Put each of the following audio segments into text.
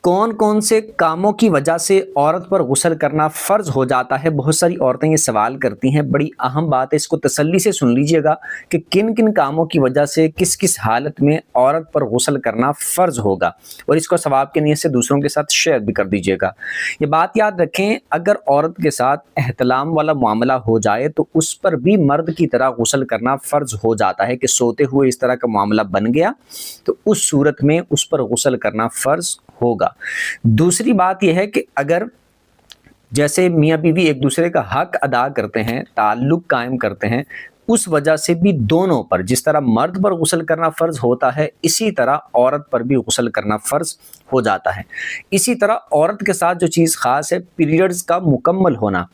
کون کون سے کاموں کی وجہ سے عورت پر غسل کرنا فرض ہو جاتا ہے؟ بہت ساری عورتیں یہ سوال کرتی ہیں، بڑی اہم بات ہے، اس کو تسلی سے سن لیجئے گا کہ کن کن کاموں کی وجہ سے کس کس حالت میں عورت پر غسل کرنا فرض ہوگا، اور اس کو ثواب کی نیت سے دوسروں کے ساتھ شیئر بھی کر دیجئے گا۔ یہ بات یاد رکھیں، اگر عورت کے ساتھ احتلام والا معاملہ ہو جائے تو اس پر بھی مرد کی طرح غسل کرنا فرض ہو جاتا ہے، کہ سوتے ہوئے اس طرح کا معاملہ بن گیا تو اس صورت میں اس پر غسل کرنا فرض ہوگا۔ دوسری بات یہ ہے کہ اگر جیسے میاں بیوی ایک دوسرے کا حق ادا کرتے ہیں، تعلق قائم کرتے ہیں، اس وجہ سے بھی دونوں پر، جس طرح مرد پر غسل کرنا فرض ہوتا ہے اسی طرح عورت پر بھی غسل کرنا فرض ہو جاتا ہے۔ اسی طرح عورت کے ساتھ جو چیز خاص ہے، پیریڈز کا مکمل ہونا۔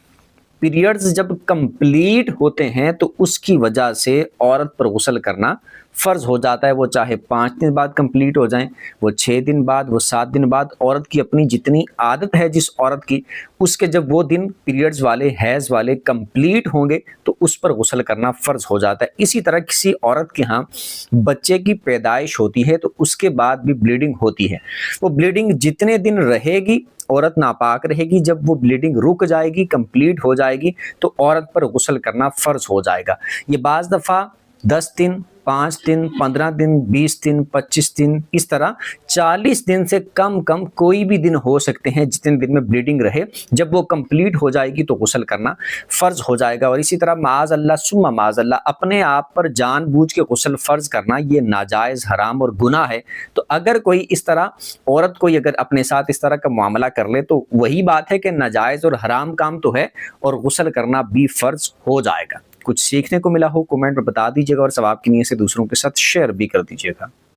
پیریڈز جب کمپلیٹ ہوتے ہیں تو اس کی وجہ سے عورت پر غسل کرنا فرض ہو جاتا ہے، وہ چاہے 5 دن بعد کمپلیٹ ہو جائیں، وہ 6 دن بعد، وہ 7 دن بعد، عورت کی اپنی جتنی عادت ہے جس عورت کی، اس کے جب وہ دن پیریڈز والے، حیض والے کمپلیٹ ہوں گے تو اس پر غسل کرنا فرض ہو جاتا ہے۔ اسی طرح کسی عورت کے ہاں بچے کی پیدائش ہوتی ہے تو اس کے بعد بھی بلیڈنگ ہوتی ہے، وہ بلیڈنگ جتنے دن رہے گی عورت ناپاک رہے گی، جب وہ بلیڈنگ رک جائے گی، کمپلیٹ ہو جائے گی تو عورت پر غسل کرنا فرض ہو جائے گا۔ یہ بعض دفعہ 10 دن، 5 دن، 15 دن، 20 دن، 25 دن، اس طرح 40 دن سے کم کوئی بھی دن ہو سکتے ہیں جتنے دن میں بلیڈنگ رہے، جب وہ کمپلیٹ ہو جائے گی تو غسل کرنا فرض ہو جائے گا۔ اور اسی طرح معاذ اللہ ثم معاذ اللہ اپنے آپ پر جان بوجھ کے غسل فرض کرنا یہ ناجائز، حرام اور گناہ ہے۔ تو اگر کوئی اس طرح عورت کوئی اگر اپنے ساتھ اس طرح کا معاملہ کر لے تو وہی بات ہے کہ ناجائز اور حرام کام تو ہے، اور غسل کرنا بھی فرض ہو جائے گا۔ کچھ سیکھنے کو ملا ہو کمنٹ میں بتا دیجیے گا، اور ثواب کی نیت سے دوسروں کے ساتھ شیئر بھی کر دیجیے گا۔